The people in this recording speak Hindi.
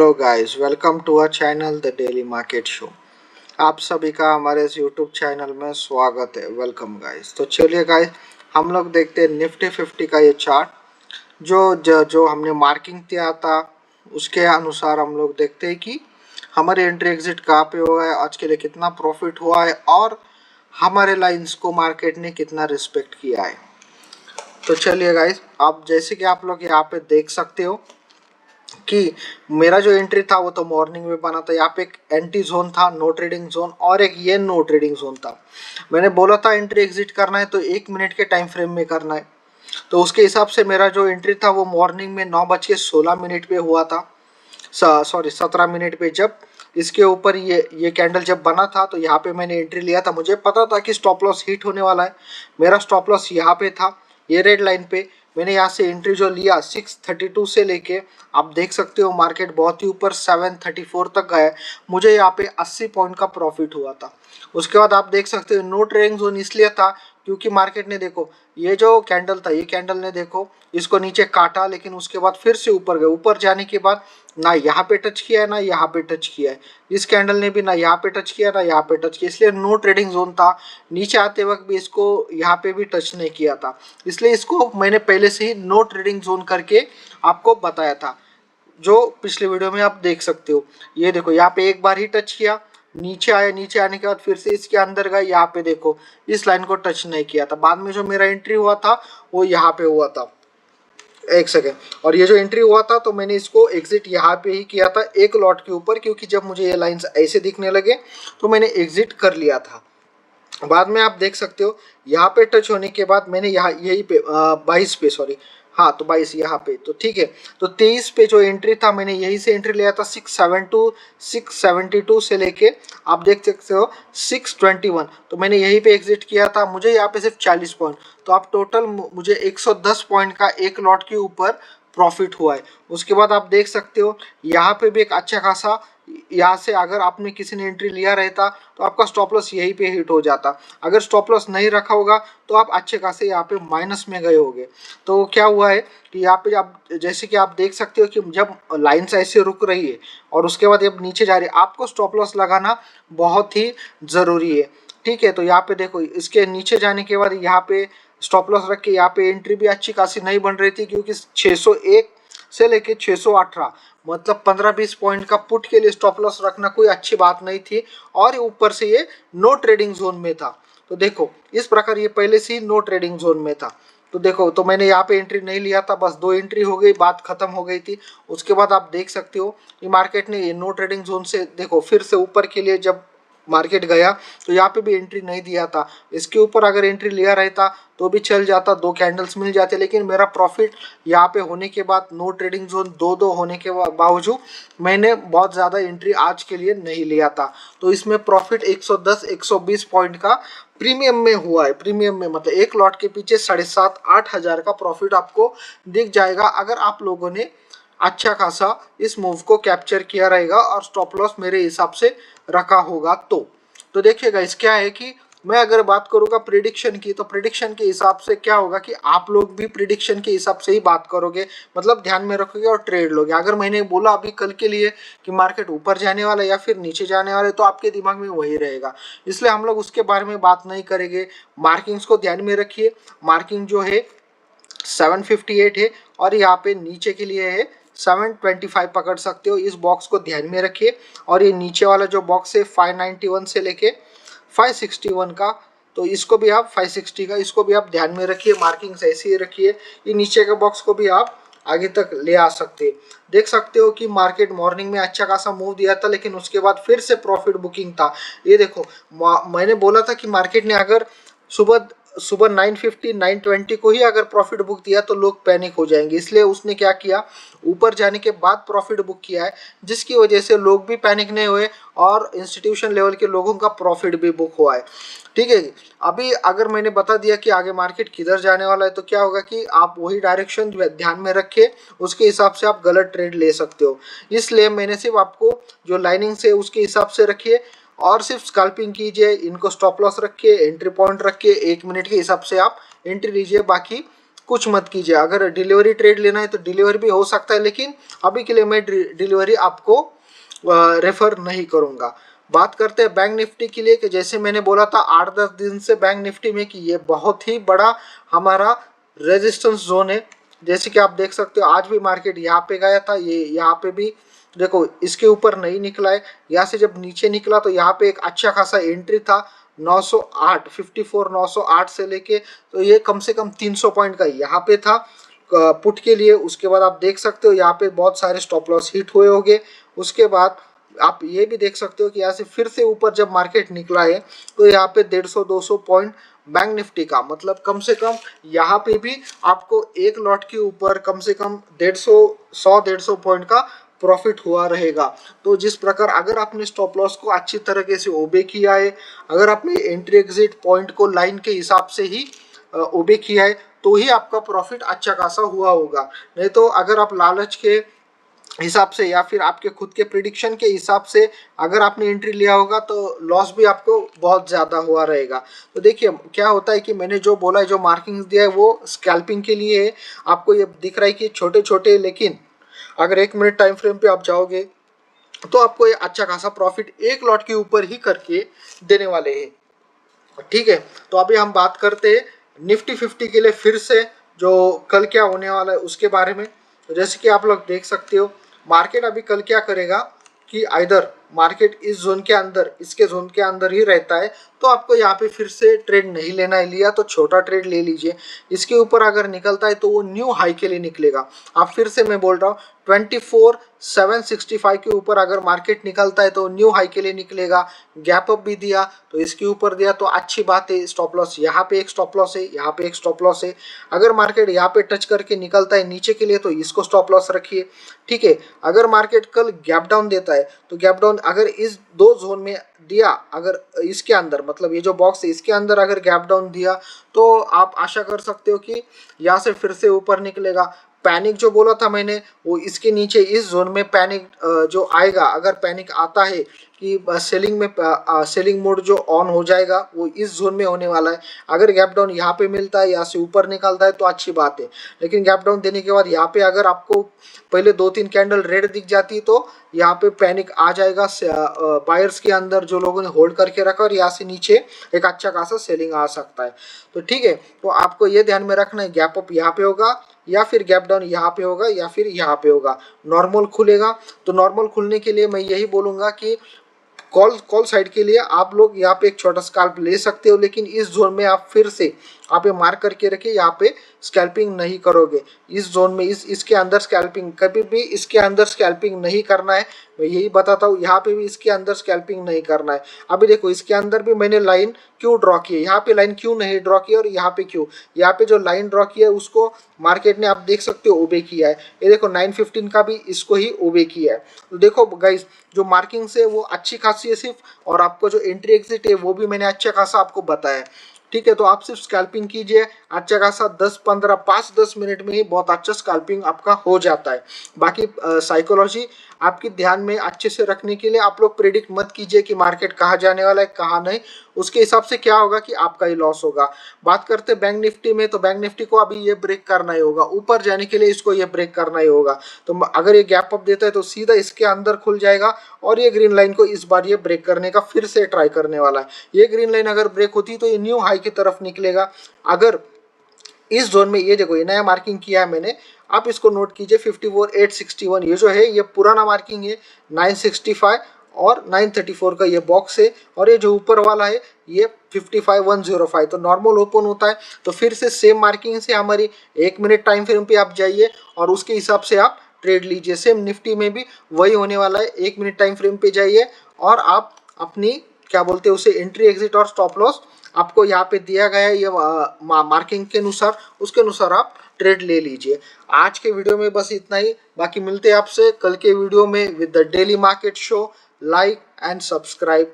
Hello guys, welcome to our channel the daily market show. आप सभी का हमारे इस यूट्यूब चैनल में स्वागत है। Welcome guys. तो चलिए गाइस, हम लोग देखते हैं निफ्टी 50 का ये चार्ट जो हमने मार्किंग किया था। उसके अनुसार हम लोग देखते हैं कि हमारे एंट्री एग्जिट कहाँ पे हुआ है, आज के लिए कितना प्रॉफिट हुआ है और हमारे लाइन्स को मार्केट ने कितना रिस्पेक्ट किया है। तो चलिए गाइस, आप जैसे कि आप लोग यहाँ पे देख सकते हो कि मेरा जो एंट्री था वो तो मॉर्निंग में बना था। यहाँ पे एक एंटी जोन था, नो ट्रेडिंग जोन, और एक ये नो ट्रेडिंग जोन था। मैंने बोला था एंट्री एग्जिट करना है तो 1 मिनट के टाइम फ्रेम में करना है। तो उसके हिसाब से मेरा जो एंट्री था वो मॉर्निंग में 9:16 पे हुआ था। सॉरी 17 मिनट पे, जब इसके ऊपर ये कैंडल जब बना था तो यहाँ पे मैंने एंट्री लिया था। मुझे पता था कि स्टॉप लॉस हिट होने वाला है। मेरा स्टॉप लॉस यहाँ पे था, ये रेड लाइन पे। मैंने यहाँ से एंट्री जो लिया 632 से लेके, आप देख सकते हो मार्केट बहुत ही ऊपर 734 तक गया। मुझे यहाँ पे 80 पॉइंट का प्रॉफिट हुआ था। उसके बाद आप देख सकते हो नो ट्रेडिंग जोन इसलिए था क्योंकि मार्केट ने देखो ये जो कैंडल था, ये कैंडल ने देखो इसको नीचे काटा, लेकिन उसके बाद फिर से ऊपर गए। ऊपर जाने के बाद ना यहाँ पे टच किया है ना यहाँ पे टच किया है। इस कैंडल ने भी ना यहाँ पे टच किया ना यहाँ पे टच किया, इसलिए नो ट्रेडिंग जोन था। नीचे आते वक्त भी इसको यहाँ पे भी टच नहीं किया था, इसलिए इसको मैंने पहले से ही नो ट्रेडिंग जोन करके आपको बताया था, जो पिछले वीडियो में आप देख सकते हो। ये देखो यहाँ पे एक बार ही टच किया, नीचे आया, नीचे आने के बाद फिर से इसके अंदर गया। यहाँ पे देखो इस लाइन को टच नहीं किया था। बाद में जो मेरा एंट्री हुआ था वो यहाँ पे हुआ था। एक सेकेंड, और ये जो एंट्री हुआ था तो मैंने इसको एग्जिट यहाँ पे ही किया था एक लॉट के ऊपर, क्योंकि जब मुझे ये लाइंस ऐसे दिखने लगे तो मैंने एग्जिट कर लिया था। बाद में आप देख सकते हो यहाँ पे टच होने के बाद मैंने यहाँ यही पे 22 पे, सॉरी हाँ, तो 22 यहाँ पे, तो ठीक है। तो 23 पे जो एंट्री था मैंने यहीं से एंट्री लिया था 672 से लेके आप देख सकते हो 621। तो मैंने यहीं पे एग्जिट किया था। मुझे यहाँ पे सिर्फ 40 पॉइंट, तो आप टोटल मुझे 110 पॉइंट का एक लॉट के ऊपर प्रॉफिट हुआ है। उसके बाद आप देख सकते हो यहाँ पे भी एक अच्छा खासा, यहाँ से अगर आपने किसी ने एंट्री लिया रहता तो आपका स्टॉप लॉस यहीं पे हिट हो जाता। अगर स्टॉप लॉस नहीं रखा होगा तो आप अच्छे खासे यहाँ पे माइनस में गए होगे। तो क्या हुआ है कि यहाँ पे आप जैसे कि आप देख सकते हो कि जब लाइन्स ऐसे रुक रही है और उसके बाद जब नीचे जा रही है, आपको स्टॉप लॉस लगाना बहुत ही ज़रूरी है। ठीक है, तो यहाँ पे देखो इसके नीचे जाने के बाद यहाँ पे स्टॉप लॉस रख के यहाँ पे एंट्री भी अच्छी खासी नहीं बन रही थी, क्योंकि 601 से लेके 618 मतलब 15-20 पॉइंट का पुट के लिए स्टॉप लॉस रखना कोई अच्छी बात नहीं थी। और ऊपर से ये नो ट्रेडिंग जोन में था। तो देखो इस प्रकार ये पहले से ही नो ट्रेडिंग जोन में था। तो देखो, तो मैंने यहाँ पे एंट्री नहीं लिया था, बस 2 एंट्री हो गई, बात खत्म हो गई थी। उसके बाद आप देख सकते हो कि मार्केट ने ये नो ट्रेडिंग जोन से देखो फिर से ऊपर के लिए जब मार्केट गया तो यहाँ पे भी एंट्री नहीं दिया था। इसके ऊपर अगर एंट्री लिया रहता तो भी चल जाता, 2 कैंडल्स मिल जाते, लेकिन मेरा प्रॉफिट यहाँ पे होने के बाद नो ट्रेडिंग जोन 2 होने के बावजूद मैंने बहुत ज़्यादा एंट्री आज के लिए नहीं लिया था। तो इसमें प्रॉफिट 110-120 पॉइंट का प्रीमियम में हुआ है। प्रीमियम में मतलब एक लॉट के पीछे 7,500-8 हज़ार का प्रॉफिट आपको दिख जाएगा, अगर आप लोगों ने अच्छा खासा इस मूव को कैप्चर किया रहेगा और स्टॉप लॉस मेरे हिसाब से रखा होगा। तो देखिएगा इस क्या है कि मैं अगर बात करूँगा प्रिडिक्शन की, तो प्रिडिक्शन के हिसाब से क्या होगा कि आप लोग भी प्रिडिक्शन के हिसाब से ही बात करोगे, मतलब ध्यान में रखोगे और ट्रेड लोगे। अगर मैंने बोला अभी कल के लिए कि मार्केट ऊपर जाने वाला है या फिर नीचे जाने वाला है, तो आपके दिमाग में वही रहेगा, इसलिए हम लोग उसके बारे में बात नहीं करेंगे। मार्किंग्स को ध्यान में रखिए। मार्किंग जो है 758 है और यहाँ पे नीचे के लिए है 725 पकड़ सकते हो। इस बॉक्स को ध्यान में रखिए। और ये नीचे वाला जो बॉक्स है 591 से लेके 561 का, तो इसको भी आप 560 का, इसको भी आप ध्यान में रखिए। मार्किंग्स ऐसे ही रखिए। ये नीचे के बॉक्स को भी आप आगे तक ले आ सकते हैं। देख सकते हो कि मार्केट मॉर्निंग में अच्छा खासा मूव दिया था, लेकिन उसके बाद फिर से प्रॉफिट बुकिंग था। ये देखो मैंने बोला था कि मार्केट ने अगर सुबह सुबह 950 920 को ही अगर प्रॉफिट बुक दिया तो लोग पैनिक हो जाएंगे, इसलिए उसने क्या किया, ऊपर जाने के बाद प्रॉफिट बुक किया है, जिसकी वजह से लोग भी पैनिक नहीं हुए और इंस्टीट्यूशन लेवल के लोगों का प्रॉफिट भी बुक हुआ है। ठीक है, अभी अगर मैंने बता दिया कि आगे मार्केट किधर जाने वाला है, तो क्या होगा कि आप वही डायरेक्शन ध्यान में रखिए, उसके हिसाब से आप गलत ट्रेड ले सकते हो। इसलिए मैंने सिर्फ आपको जो लाइनिंग से उसके हिसाब से रखिए और सिर्फ स्कैल्पिंग कीजिए। इनको स्टॉप लॉस रखिए, एंट्री पॉइंट रखिए, 1 मिनट के हिसाब से आप एंट्री लीजिए, बाकी कुछ मत कीजिए। अगर डिलीवरी ट्रेड लेना है तो डिलीवरी भी हो सकता है, लेकिन अभी के लिए मैं डिलीवरी आपको रेफर नहीं करूंगा। बात करते हैं बैंक निफ्टी के लिए, कि जैसे मैंने बोला था 8-10 दिन से बैंक निफ्टी में कि ये बहुत ही बड़ा हमारा रेजिस्टेंस जोन है। जैसे कि आप देख सकते हो आज भी मार्केट यहाँ पे गया था, ये यहाँ पे भी देखो इसके ऊपर नहीं निकला है। यहाँ से जब नीचे निकला तो यहाँ पे एक अच्छा खासा एंट्री था 908 54 908 से लेके, तो ये कम से कम 300 पॉइंट का यहाँ पे था पुट के लिए। उसके बाद आप देख सकते हो यहाँ पे बहुत सारे स्टॉप लॉस हिट हुए होंगे। उसके बाद आप ये भी देख सकते हो कि यहाँ से फिर से ऊपर जब मार्केट निकला है तो यहाँ पे 150-200 पॉइंट बैंक निफ्टी का, मतलब कम से कम यहाँ पे भी आपको एक लॉट के ऊपर कम से कम 150 पॉइंट का प्रॉफिट हुआ रहेगा। तो जिस प्रकार अगर आपने स्टॉप लॉस को अच्छी तरीके से ओबे किया है, अगर आपने एंट्री एग्जिट पॉइंट को लाइन के हिसाब से ही ओबे किया है, तो ही आपका प्रॉफिट अच्छा खासा हुआ होगा। नहीं तो अगर आप लालच के हिसाब से या फिर आपके खुद के प्रिडिक्शन के हिसाब से अगर आपने एंट्री लिया होगा तो लॉस भी आपको बहुत ज़्यादा हुआ रहेगा। तो देखिए क्या होता है कि मैंने जो बोला है, जो मार्किंग्स दिया है वो स्कैल्पिंग के लिए है। आपको ये दिख रहा है कि छोटे छोटे, लेकिन अगर 1 मिनट टाइम फ्रेम पे आप जाओगे तो आपको ये अच्छा खासा प्रॉफिट एक लॉट के ऊपर ही करके देने वाले हैं। ठीक है, तो अभी हम बात करते हैं निफ्टी 50 के लिए फिर से जो कल क्या होने वाला है उसके बारे में। तो जैसे कि आप लोग देख सकते हो मार्केट अभी कल क्या करेगा कि आइदर मार्केट इस जोन के अंदर, इसके जोन के अंदर ही रहता है, तो आपको यहाँ पे फिर से ट्रेड नहीं लेना है, लिया तो छोटा ट्रेड ले लीजिए। इसके ऊपर अगर निकलता है तो वो न्यू हाई के लिए निकलेगा। आप फिर से मैं बोल रहा हूँ 24,765 के ऊपर अगर मार्केट निकलता है तो न्यू हाई के लिए निकलेगा। गैप अप भी दिया तो इसके ऊपर दिया तो अच्छी बात है। स्टॉप लॉस यहाँ पे एक स्टॉप लॉस है, यहाँ पे एक स्टॉप लॉस है। अगर मार्केट यहाँ पे टच करके निकलता है नीचे के लिए तो इसको स्टॉप लॉस रखिए। ठीक है, अगर मार्केट कल गैप डाउन देता है तो गैप डाउन अगर इस दो जोन में दिया, अगर इसके अंदर मतलब ये जो बॉक्स है इसके अंदर अगर गैप डाउन दिया तो आप आशा कर सकते हो कि यहाँ से फिर से ऊपर निकलेगा। पैनिक जो बोला था मैंने वो इसके नीचे इस जोन में पैनिक जो आएगा, अगर पैनिक आता है कि सेलिंग में सेलिंग मोड जो ऑन हो जाएगा वो इस जोन में होने वाला है। अगर गैप डाउन यहाँ पे मिलता है, यहाँ से ऊपर निकलता है तो अच्छी बात है, लेकिन गैप डाउन देने के बाद यहाँ पे अगर आपको पहले 2-3 कैंडल रेड दिख जाती तो यहाँ पे पैनिक आ जाएगा बायर्स के अंदर, जो लोगों ने होल्ड करके रखा, और यहाँ से नीचे एक अच्छा खासा सेलिंग आ सकता है। तो ठीक है, तो आपको ये ध्यान में रखना है गैप अप यहाँ पे होगा या फिर गैप डाउन यहाँ पे होगा या फिर यहाँ पे होगा। नॉर्मल खुलेगा तो नॉर्मल खुलने के लिए मैं यही बोलूँगा कि कॉल साइड के लिए आप लोग यहाँ पे एक छोटा स्कैल्प ले सकते हो, लेकिन इस जोन में आप फिर से आप ये मार्क करके रखिए, यहाँ पे स्कैल्पिंग नहीं करोगे। इस जोन में इसके अंदर स्कैल्पिंग कभी भी इसके अंदर स्कैल्पिंग नहीं करना है। मैं यही बताता हूँ, यहाँ पे भी इसके अंदर स्कैल्पिंग नहीं करना है। अभी देखो इसके अंदर भी मैंने लाइन क्यों ड्रॉ की है, यहाँ पे लाइन क्यों नहीं ड्रॉ की और यहाँ पे क्यों, यहाँ पे जो लाइन ड्रॉ किया है उसको मार्केट ने आप देख सकते हो ओबे किया है। ये देखो 915 का भी इसको ही ओबे किया है। तो देखो गाइस जो मार्किंग्स है वो अच्छी खासी है सिर्फ, और आपको जो एंट्री एग्जिट है वो भी मैंने अच्छा खासा आपको बताया। ठीक है, तो आप सिर्फ स्कैल्पिंग कीजिए अच्छा खासा 10-15 5-10 मिनट में ही बहुत अच्छा स्कैल्पिंग आपका हो जाता है। बाकी साइकोलॉजी आपकी ध्यान में अच्छे से रखने के लिए आप लोग प्रेडिक्ट मत कीजिए कि मार्केट कहाँ जाने वाला है कहाँ नहीं, उसके हिसाब से क्या होगा कि आपका ही लॉस होगा। बात करते हैं बैंक निफ्टी में, तो बैंक निफ्टी को अभी ये ब्रेक करना ही होगा, ऊपर जाने के लिए इसको ये ब्रेक करना ही होगा। तो अगर ये गैप अप देता है तो सीधा इसके अंदर खुल जाएगा और ये ग्रीन लाइन को इस बार ये ब्रेक करने का फिर से ट्राई करने वाला है। ये ग्रीन लाइन अगर ब्रेक होती तो ये न्यू हाई की तरफ निकलेगा। अगर इस जोन में ये देखो ये नया मार्किंग किया है मैंने, आप इसको नोट कीजिए 54,861, ये जो है ये पुराना मार्किंग है 965 और 934 का ये बॉक्स है, और ये जो ऊपर वाला है ये 55,105। तो नॉर्मल ओपन होता है तो फिर से सेम मार्किंग से हमारी 1 मिनट टाइम फ्रेम पे आप जाइए और उसके हिसाब से आप ट्रेड लीजिए। सेम निफ्टी में भी वही होने वाला है, 1 मिनट टाइम फ्रेम पे जाइए और आप अपनी क्या बोलते हैं उसे एंट्री एग्जिट और स्टॉप लॉस आपको यहाँ पे दिया गया है ये मार्किंग के अनुसार, उसके अनुसार आप ट्रेड ले लीजिए। आज के वीडियो में बस इतना ही, बाकी मिलते हैं आपसे कल के वीडियो में with the daily market show. Like and subscribe.